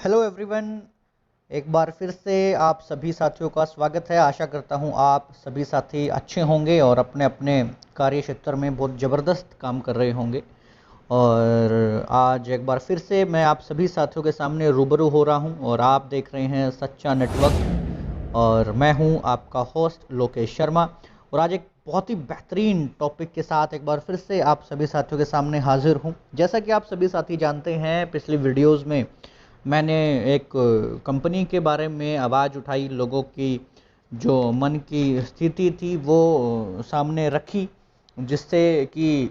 Hello everyone, एक बार फिर से आप सभी साथियों का स्वागत है। आशा करता हूं आप सभी साथी अच्छे होंगे और अपने अपने कार्य क्षेत्र में बहुत ज़बरदस्त काम कर रहे होंगे। और आज एक बार फिर से मैं आप सभी साथियों के सामने रूबरू हो रहा हूं और आप देख रहे हैं सच्चा नेटवर्क और मैं हूं आपका होस्ट लोकेश शर्मा। और आज एक बहुत ही बेहतरीन टॉपिक के साथ एक बार फिर से आप सभी साथियों के सामने हाजिर हूं। जैसा कि आप सभी साथी जानते हैं, पिछली वीडियोज़ में मैंने एक कंपनी के बारे में आवाज़ उठाई, लोगों की जो मन की स्थिति थी वो सामने रखी, जिससे कि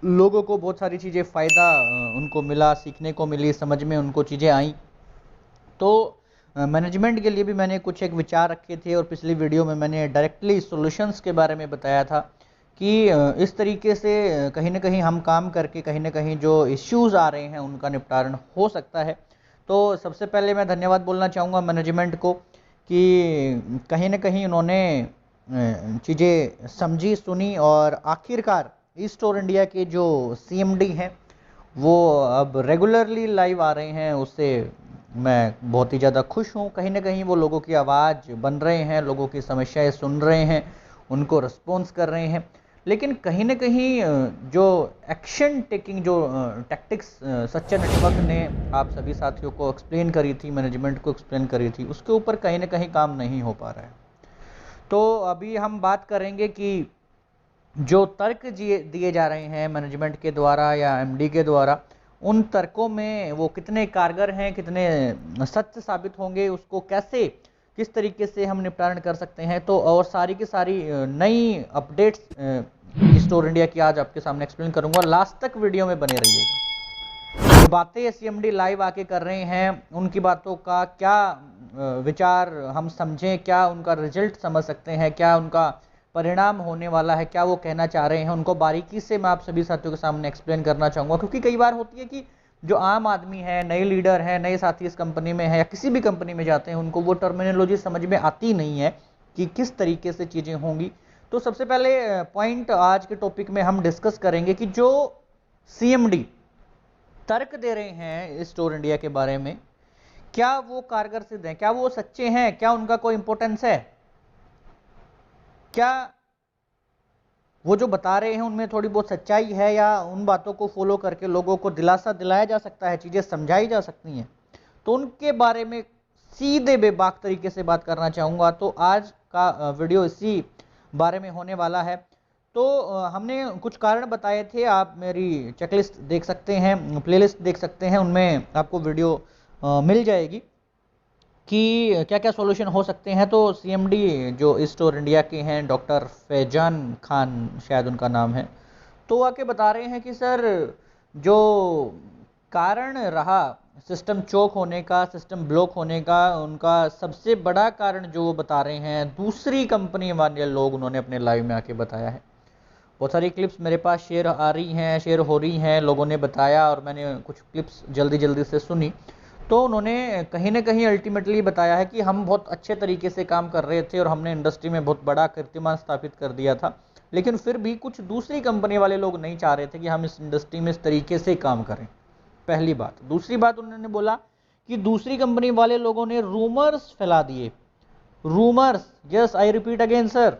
लोगों को बहुत सारी चीज़ें फ़ायदा उनको मिला, सीखने को मिली, समझ में उनको चीज़ें आई। तो मैनेजमेंट के लिए भी मैंने कुछ एक विचार रखे थे और पिछली वीडियो में मैंने डायरेक्टली सॉल्यूशंस के बारे में बताया था कि इस तरीके से कहीं ना कहीं हम काम करके कहीं ना कहीं जो इश्यूज़ आ रहे हैं उनका निपटारण हो सकता है। तो सबसे पहले मैं धन्यवाद बोलना चाहूँगा मैनेजमेंट को कि कहीं ना कहीं उन्होंने चीज़ें समझी, सुनी और आखिरकार ईस्टोर इंडिया के जो सीएमडी हैं वो अब रेगुलरली लाइव आ रहे हैं। उससे मैं बहुत ही ज़्यादा खुश हूँ। कहीं ना कहीं वो लोगों की आवाज़ बन रहे हैं, लोगों की समस्याएं सुन रहे हैं, उनको रिस्पॉन्स कर रहे हैं। लेकिन कहीं ना कहीं जो एक्शन टेकिंग जो टैक्टिक्स सच्चा नेटवर्क ने आप सभी साथियों को एक्सप्लेन करी थी, मैनेजमेंट को एक्सप्लेन करी थी, उसके ऊपर कहीं ना कहीं काम नहीं हो पा रहा है। तो अभी हम बात करेंगे कि जो तर्क दिए जा रहे हैं मैनेजमेंट के द्वारा या एमडी के द्वारा, उन तर्कों में वो कितने कारगर हैं, कितने सत्य साबित होंगे, उसको कैसे किस तरीके से हम निपटारण कर सकते हैं। तो और सारी की सारी नई अपडेट्स ईस्टोर इंडिया की आज आपके सामने एक्सप्लेन करूंगा। लास्ट तक वीडियो में बने रहिएगा। जो बातें सीएमडी लाइव आके कर रहे हैं उनकी बातों का क्या विचार हम समझें, क्या उनका रिजल्ट समझ सकते हैं, क्या उनका परिणाम होने वाला है, क्या वो कहना चाह रहे हैं, उनको बारीकी से मैं आप सभी साथियों के सामने एक्सप्लेन करना चाहूँगा। क्योंकि कई बार होती है कि जो आम आदमी है, नए लीडर है, नए साथी इस कंपनी में है या किसी भी कंपनी में जाते हैं, उनको वो टर्मिनोलॉजी समझ में आती नहीं है कि किस तरीके से चीज़ें होंगी। तो सबसे पहले पॉइंट आज के टॉपिक में हम डिस्कस करेंगे कि जो सीएमडी तर्क दे रहे हैं स्टोर इंडिया के बारे में, क्या वो कारगर सिद्ध हैं, क्या वो सच्चे हैं, क्या उनका कोई इंपॉर्टेंस है, क्या वो जो बता रहे हैं उनमें थोड़ी बहुत सच्चाई है, या उन बातों को फॉलो करके लोगों को दिलासा दिलाया जा सकता है, चीज़ें समझाई जा सकती हैं। तो उनके बारे में सीधे बेबाक तरीके से बात करना चाहूँगा। तो आज का वीडियो इसी बारे में होने वाला है। तो हमने कुछ कारण बताए थे, आप मेरी चेकलिस्ट देख सकते हैं, प्लेलिस्ट देख सकते हैं, उनमें आपको वीडियो मिल जाएगी कि क्या क्या सॉल्यूशन हो सकते हैं। तो सीएमडी जो ईस्टोर इंडिया के हैं, डॉक्टर फैजान खान शायद उनका नाम है, तो आके बता रहे हैं कि सर जो कारण रहा सिस्टम चोक होने का, सिस्टम ब्लॉक होने का, उनका सबसे बड़ा कारण जो वो बता रहे हैं, दूसरी कंपनी वाले लोग उन्होंने अपने लाइव में आके बताया है। बहुत सारी क्लिप्स मेरे पास शेयर आ रही हैं, शेयर हो रही हैं, लोगों ने बताया और मैंने कुछ क्लिप्स जल्दी जल्दी से सुनी। तो उन्होंने कहीं ना कहीं अल्टीमेटली बताया है कि हम बहुत अच्छे तरीके से काम कर रहे थे और हमने इंडस्ट्री में बहुत बड़ा कीर्तिमान स्थापित कर दिया था, लेकिन फिर भी कुछ दूसरी कंपनी वाले लोग नहीं चाह रहे थे कि हम इस इंडस्ट्री में इस तरीके से काम करें। पहली बात। दूसरी बात उन्होंने बोला कि दूसरी कंपनी वाले लोगों ने रूमर्स फैला दिए। Rumours, yes I repeat again sir,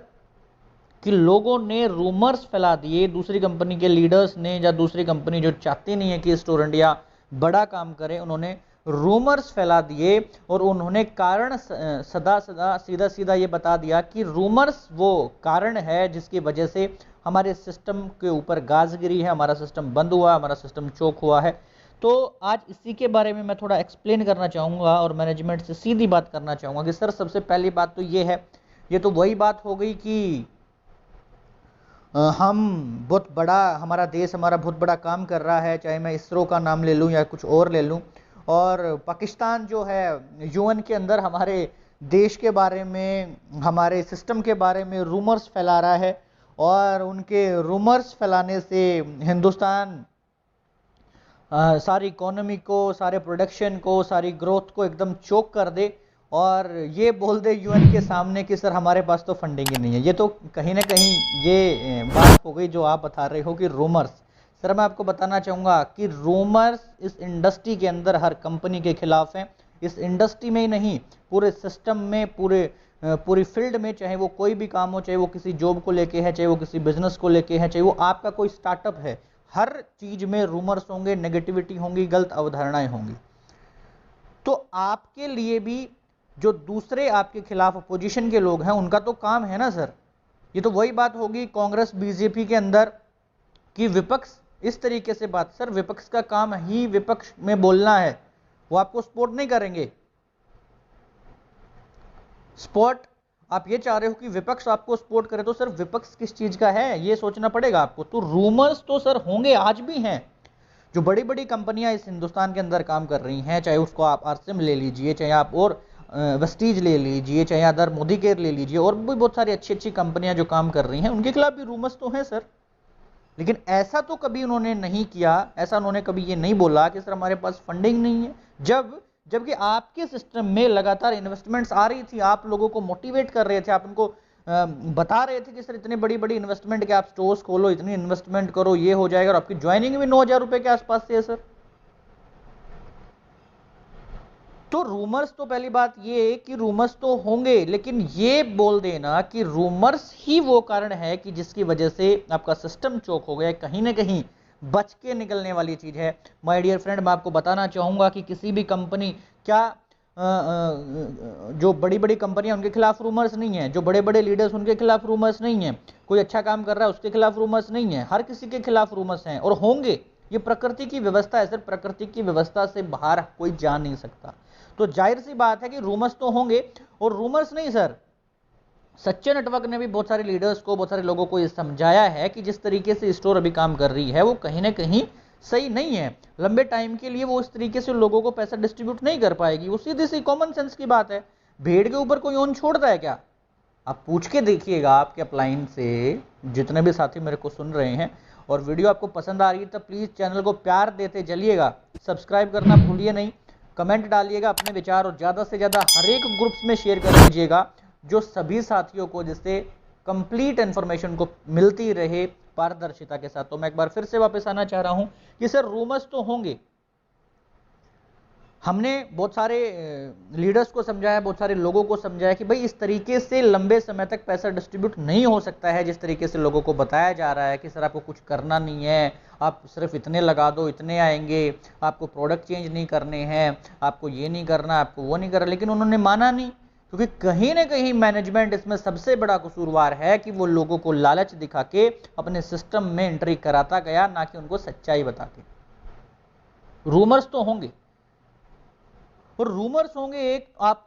कि लोगों ने रूमर्स फैला दिए, दूसरी कंपनी के लीडर्स ने या दूसरी कंपनी जो चाहती नहीं है कि स्टोर इंडिया बड़ा काम करे, उन्होंने रूमर्स फैला दिए और उन्होंने कारण सीधा सीधा ये बता दिया कि रूमर्स वो कारण है जिसकी वजह से हमारे सिस्टम के ऊपर गाज गिरी है, हमारा सिस्टम बंद हुआ, हमारा सिस्टम चोक हुआ है। तो आज इसी के बारे में मैं थोड़ा एक्सप्लेन करना चाहूँगा और मैनेजमेंट से सीधी बात करना चाहूँगा कि सर सबसे पहली बात तो ये है, ये तो वही बात हो गई कि हम बहुत बड़ा, हमारा देश हमारा बहुत बड़ा काम कर रहा है, चाहे मैं इसरो का नाम ले लूँ या कुछ और ले लूँ। और पाकिस्तान जो है यूएन के अंदर हमारे देश के बारे में, हमारे सिस्टम के बारे में रूमर्स फैला रहा है और उनके रूमर्स फैलाने से हिंदुस्तान सारी इकोनॉमी को, सारे प्रोडक्शन को, सारी ग्रोथ को एकदम चोक कर दे और ये बोल दे यूएन के सामने कि सर हमारे पास तो फंडिंग ही नहीं है। ये तो कहीं ना कहीं ये बात हो गई जो आप बता रहे हो कि रूमर्स। सर मैं आपको बताना चाहूँगा कि रूमर्स इस इंडस्ट्री के अंदर हर कंपनी के खिलाफ हैं। इस इंडस्ट्री में ही नहीं, पूरे सिस्टम में, पूरी फील्ड में, चाहे वो कोई भी काम हो, चाहे वो किसी जॉब को लेके है, चाहे वो किसी बिजनेस को लेके है, चाहे वो आपका कोई स्टार्टअप है, हर चीज में रूमर्स होंगे, नेगेटिविटी होंगी, गलत अवधारणाएं होंगी। तो आपके लिए भी जो दूसरे आपके खिलाफ अपोजिशन के लोग हैं उनका तो काम है ना सर। ये तो वही बात होगी कांग्रेस बीजेपी के अंदर कि विपक्ष इस तरीके से बात, सर विपक्ष का काम ही विपक्ष में बोलना है, वो आपको सपोर्ट नहीं करेंगे। सपोर्ट आप ये चाह रहे हो कि विपक्ष आपको सपोर्ट करे, तो सर विपक्ष किस चीज का है ये सोचना पड़ेगा आपको। तो रूमर्स तो सर होंगे, आज भी हैं। जो बड़ी बड़ी कंपनियां इस हिंदुस्तान के अंदर काम कर रही हैं, चाहे उसको आप आरसीएम ले लीजिए, चाहे आप और वेस्टीज ले लीजिए, चाहे अदर मोदी केयर ले लीजिए, और भी बहुत सारी अच्छी अच्छी कंपनियां जो काम कर रही हैं, उनके खिलाफ भी रूमर्स तो हैं सर। लेकिन ऐसा तो कभी उन्होंने नहीं किया, ऐसा उन्होंने कभी ये नहीं बोला कि सर हमारे पास फंडिंग नहीं है, जबकि आपके सिस्टम में लगातार इन्वेस्टमेंट्स आ रही थी, आप लोगों को मोटिवेट कर रहे थे, आप उनको बता रहे थे कि सर इतनी बड़ी बड़ी इन्वेस्टमेंट के आप स्टोर्स खोलो, इतनी इन्वेस्टमेंट करो, ये हो जाएगा, और आपकी ज्वाइनिंग भी 9,000 रुपए के आसपास से है सर। तो रूमर्स तो पहली बात ये कि रूमर्स तो होंगे, लेकिन ये बोल देना कि रूमर्स ही वो कारण है कि जिसकी वजह से आपका सिस्टम चोक हो गया, कहीं ना कहीं बच के निकलने वाली चीज है। माय डियर फ्रेंड, मैं आपको बताना चाहूंगा कि किसी भी कंपनी, क्या जो बड़ी बड़ी कंपनियां उनके खिलाफ रूमर्स नहीं है, जो बड़े बड़े लीडर्स उनके खिलाफ रूमर्स नहीं है, कोई अच्छा काम कर रहा है उसके खिलाफ रूमर्स नहीं है, हर किसी के खिलाफ रूमर्स हैं और होंगे। ये प्रकृति की व्यवस्था है सर, प्रकृति की व्यवस्था से बाहर कोई जा नहीं सकता। तो जाहिर सी बात है कि रूमर्स तो होंगे। और रूमर्स नहीं सर, सच्चे नेटवर्क ने भी बहुत सारे लीडर्स को, बहुत सारे लोगों को ये समझाया है कि जिस तरीके से स्टोर अभी काम कर रही है वो कहीं ना कहीं सही नहीं है। लंबे टाइम के लिए वो इस तरीके से लोगों को पैसा डिस्ट्रीब्यूट नहीं कर पाएगी। वो सीधी सी कॉमन सेंस की बात है। भेड़ के ऊपर कोई ऊन छोड़ता है क्या? आप पूछ के देखिएगा आपके अपलाइन से, जितने भी साथी मेरे को सुन रहे हैं। और वीडियो आपको पसंद आ रही है तो प्लीज चैनल को प्यार देते चलिएगा, सब्सक्राइब करना भूलिए नहीं, कमेंट डालिएगा अपने विचार, और ज्यादा से ज्यादा हर एक ग्रुप्स में शेयर कर दीजिएगा, जो सभी साथियों को, जिससे कंप्लीट इंफॉर्मेशन को मिलती रहे पारदर्शिता के साथ। तो मैं एक बार फिर से वापस आना चाह रहा हूं कि सर रूमर्स तो होंगे। हमने बहुत सारे लीडर्स को समझाया, बहुत सारे लोगों को समझाया कि भाई इस तरीके से लंबे समय तक पैसा डिस्ट्रीब्यूट नहीं हो सकता है, जिस तरीके से लोगों को बताया जा रहा है कि सर आपको कुछ करना नहीं है, आप सिर्फ इतने लगा दो, इतने आएंगे, आपको प्रोडक्ट चेंज नहीं करने हैं, आपको ये नहीं करना, आपको वो नहीं करना। लेकिन उन्होंने माना नहीं, क्योंकि कहीं ना कहीं मैनेजमेंट इसमें सबसे बड़ा कसूरवार है कि वो लोगों को लालच दिखा के अपने सिस्टम में एंट्री कराता गया, ना कि उनको सच्चाई बता के। रूमर्स तो होंगे, और रूमर्स होंगे। आप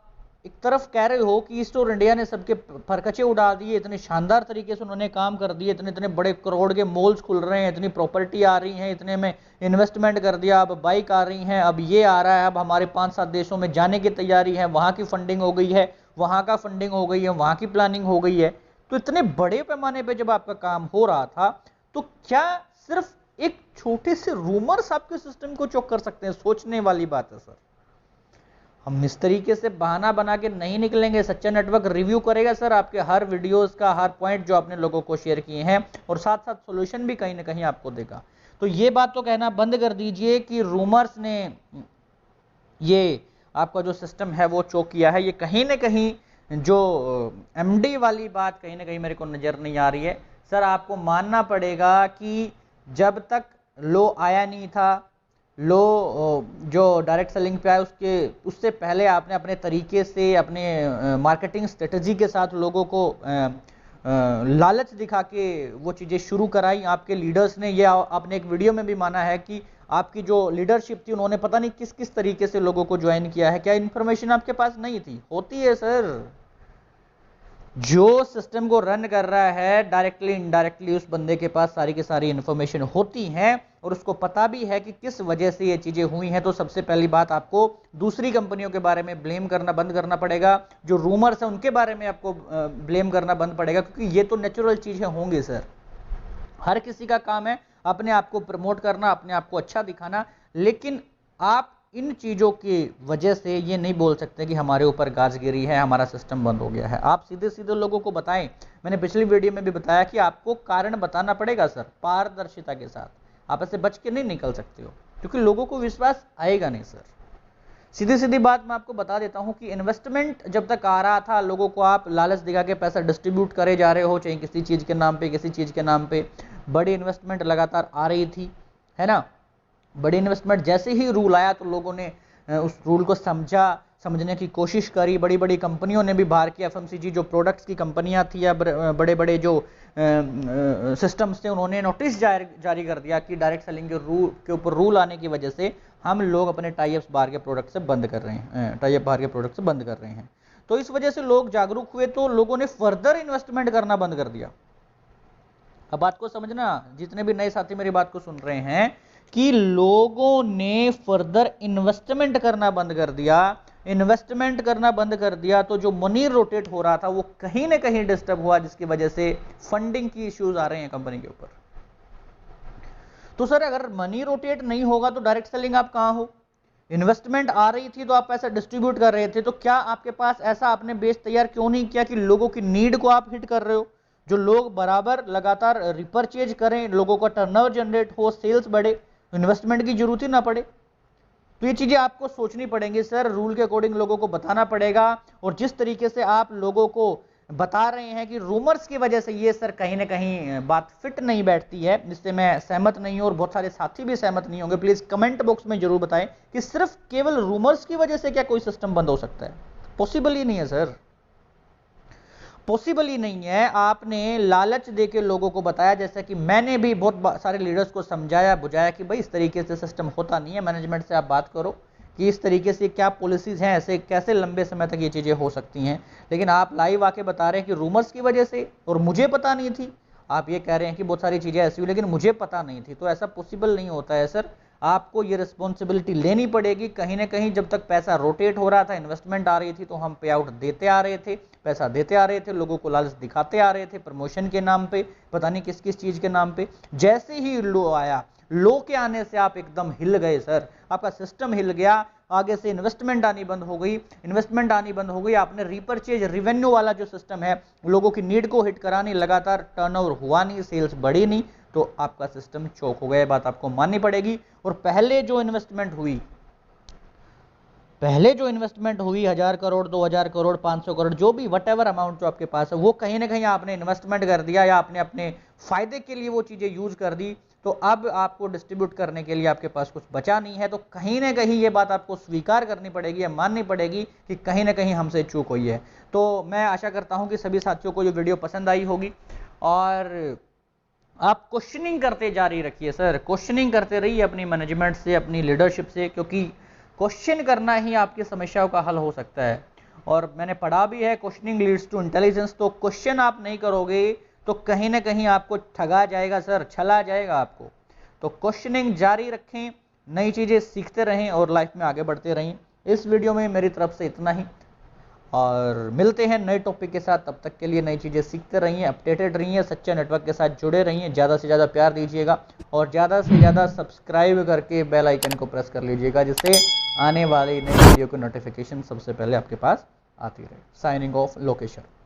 एक तरफ कह रहे हो कि ईस्ट और इंडिया ने सबके फरकचे उड़ा दिए, इतने शानदार तरीके से उन्होंने काम कर दिए, इतने इतने बड़े करोड़ के मॉल्स खुल रहे हैं, इतनी प्रॉपर्टी आ रही है, इतने में इन्वेस्टमेंट कर दिया, अब बाइक आ रही हैं, अब ये आ रहा है, अब हमारे 5-7 देशों में जाने की तैयारी है, वहां की फंडिंग हो गई है, वहां का फंडिंग हो गई है, वहां की प्लानिंग हो गई है। तो इतने बड़े पैमाने पर जब आपका काम हो रहा था, तो क्या सिर्फ एक छोटे से रूमर्स आपके सिस्टम को चौक कर सकते हैं? सोचने वाली बात है सर। हम इस तरीके से बहाना बना के नहीं निकलेंगे। सच्चा नेटवर्क रिव्यू करेगा सर आपके हर वीडियोस का, हर पॉइंट जो आपने लोगों को शेयर किए हैं, और साथ साथ सॉल्यूशन भी कहीं ना कहीं आपको देगा। तो ये बात तो कहना बंद कर दीजिए कि रूमर्स ने ये आपका जो सिस्टम है वो चोक किया है। ये कहीं ना कहीं जो एमडी वाली बात कहीं ना कहीं मेरे को नजर नहीं आ रही है सर। आपको मानना पड़ेगा कि जब तक लो आया नहीं था, लो जो डायरेक्ट सेलिंग पे आया, उससे पहले आपने अपने तरीके से, अपने मार्केटिंग स्ट्रेटजी के साथ लोगों को लालच दिखा के वो चीज़ें शुरू कराई आपके लीडर्स ने। ये आपने एक वीडियो में भी माना है कि आपकी जो लीडरशिप थी उन्होंने पता नहीं किस किस तरीके से लोगों को ज्वाइन किया है। क्या इन्फॉर्मेशन आपके पास नहीं थी? होती है सर। जो सिस्टम को रन कर रहा है डायरेक्टली इनडायरेक्टली उस बंदे के पास सारी की सारी इंफॉर्मेशन होती है, और उसको पता भी है कि किस वजह से ये चीजें हुई हैं। तो सबसे पहली बात, आपको दूसरी कंपनियों के बारे में ब्लेम करना बंद करना पड़ेगा। जो रूमर्स है उनके बारे में आपको ब्लेम करना बंद पड़ेगा, क्योंकि ये तो नेचुरल चीजें होंगी सर। हर किसी का काम है अपने आप को प्रमोट करना, अपने आप को अच्छा दिखाना। लेकिन आप इन चीजों की वजह से ये नहीं बोल सकते कि हमारे ऊपर गाज गिरी है, हमारा सिस्टम बंद हो गया है। आप सीधे सीधे लोगों को बताएं। मैंने पिछली वीडियो में भी बताया कि आपको कारण बताना पड़ेगा सर, पारदर्शिता के साथ। आप ऐसे बच के नहीं निकल सकते हो, क्योंकि लोगों को विश्वास आएगा नहीं सर। सीधी सीधी बात मैं आपको बता देता हूं कि इन्वेस्टमेंट जब तक आ रहा था, लोगों को आप लालच दिखा के पैसा डिस्ट्रीब्यूट करे जा रहे हो, चाहे किसी चीज के नाम पे, किसी चीज के नाम पे। बड़ी इन्वेस्टमेंट लगातार आ रही थी, है ना। बड़ी इन्वेस्टमेंट जैसे ही रूल आया तो लोगों ने उस रूल को समझने की कोशिश करी। बड़ी बड़ी कंपनियों ने भी बाहर की एफएमसीजी जो प्रोडक्ट्स की कंपनियां थी या बड़े बड़े जो सिस्टम्स थे, उन्होंने नोटिस जारी कर दिया कि डायरेक्ट सेलिंग के ऊपर रूल आने की वजह से हम लोग अपने टाई अप्स बाहर के प्रोडक्ट से बंद कर रहे हैं, टाई अप बाहर के प्रोडक्ट से बंद कर रहे हैं। तो इस वजह से लोग जागरूक हुए, तो लोगों ने फर्दर इन्वेस्टमेंट करना बंद कर दिया। अब बात को समझना, जितने भी नए साथी मेरी बात को सुन रहे हैं, कि लोगों ने फर्दर इन्वेस्टमेंट करना बंद कर दिया। इन्वेस्टमेंट करना बंद कर दिया तो जो मनी रोटेट हो रहा था वो कहीं ना कहीं डिस्टर्ब हुआ, जिसकी वजह से फंडिंग की इश्यूज आ रहे हैं कंपनी के ऊपर। तो सर अगर मनी रोटेट नहीं होगा तो डायरेक्ट सेलिंग आप कहां हो? इन्वेस्टमेंट आ रही थी तो आप पैसा डिस्ट्रीब्यूट कर रहे थे, तो क्या आपके पास ऐसा आपने बेस तैयार क्यों नहीं किया कि लोगों की नीड को आप हिट कर रहे हो, जो लोग बराबर लगातार रिपर्चेज करें, लोगों का टर्नओवर जनरेट हो, सेल्स बढ़े, इन्वेस्टमेंट की जरूरत ही ना पड़े। तो ये चीजें आपको सोचनी पड़ेंगी सर, रूल के अकॉर्डिंग लोगों को बताना पड़ेगा। और जिस तरीके से आप लोगों को बता रहे हैं कि रूमर्स की वजह से ये सर कहीं ना कहीं बात फिट नहीं बैठती है, जिससे मैं सहमत नहीं हूं और बहुत सारे साथी भी सहमत नहीं होंगे। प्लीज कमेंट बॉक्स में जरूर बताएं कि सिर्फ केवल रूमर्स की वजह से क्या कोई सिस्टम बंद हो सकता है? पॉसिबल ही नहीं है सर, पॉसिबल ही नहीं है। आपने लालच देके लोगों को बताया, जैसा कि मैंने भी बहुत सारे लीडर्स को समझाया बुझाया कि भाई इस तरीके से सिस्टम होता नहीं है, मैनेजमेंट से आप बात करो कि इस तरीके से क्या पॉलिसीज हैं, ऐसे कैसे लंबे समय तक ये चीजें हो सकती हैं। लेकिन आप लाइव आके बता रहे हैं कि रूमर्स की वजह से, और मुझे पता नहीं थी। आप ये कह रहे हैं कि बहुत सारी चीजें ऐसी हुई लेकिन मुझे पता नहीं थी, तो ऐसा पॉसिबल नहीं होता है सर। आपको ये रिस्पॉन्सिबिलिटी लेनी पड़ेगी। कहीं ना कहीं जब तक पैसा रोटेट हो रहा था, इन्वेस्टमेंट आ रही थी, तो हम पे आउट देते आ रहे थे, पैसा देते आ रहे थे, लोगों को लालच दिखाते आ रहे थे, प्रमोशन के नाम पे, पता नहीं किस किस चीज के नाम पे। जैसे ही लो आया, लो के आने से आप एकदम हिल गए सर, आपका सिस्टम हिल गया। आगे से इन्वेस्टमेंट आनी बंद हो गई, इन्वेस्टमेंट आनी बंद हो गई। आपने रिपर्चेज रिवेन्यू वाला जो सिस्टम है, लोगों की नीड को हिट करानी, लगातार टर्नओवर हुआ नहीं, सेल्स बढ़ी नहीं, तो आपका सिस्टम चौक हो गया। बात आपको माननी पड़ेगी। और पहले जो इन्वेस्टमेंट हुई 1000 करोड़, 2000 करोड़, 500 करोड़, जो भी वट एवर अमाउंट जो आपके पास है, वो कहीं ना कहीं आपने इन्वेस्टमेंट कर दिया या आपने अपने फायदे के लिए वो चीजें यूज कर दी। तो अब आपको डिस्ट्रीब्यूट करने के लिए आपके पास कुछ बचा नहीं है। तो कहीं ना कहीं ये बात आपको स्वीकार करनी पड़ेगी या माननी पड़ेगी कि कहीं ना कहीं हमसे चूक हुई है। तो मैं आशा करता हूं कि सभी साथियों को ये वीडियो पसंद आई होगी और आप क्वेश्चनिंग करते जारी रखिए सर, क्वेश्चनिंग करते रहिए अपनी मैनेजमेंट से, अपनी लीडरशिप से, क्योंकि क्वेश्चन करना ही आपकी समस्याओं का हल हो सकता है। और मैंने पढ़ा भी है, क्वेश्चनिंग लीड्स टू इंटेलिजेंस। तो क्वेश्चन आप नहीं करोगे तो कहीं ना कहीं आपको ठगा जाएगा सर, छला जाएगा आपको। तो क्वेश्चनिंग जारी रखें, नई चीजें सीखते रहें और लाइफ में आगे बढ़ते रहें। इस वीडियो में मेरी तरफ से इतना ही, और मिलते हैं नए टॉपिक के साथ। तब तक के लिए नई चीजें सीखते रहिए, अपडेटेड रहिए, सच्चे नेटवर्क के साथ जुड़े रहिए। ज़्यादा से ज़्यादा प्यार दीजिएगा और ज़्यादा से ज़्यादा सब्सक्राइब करके बेल आइकन को प्रेस कर लीजिएगा, जिससे आने वाली नई वीडियो की नोटिफिकेशन सबसे पहले आपके पास आती रहे। Signing off, Lokesh Sharma.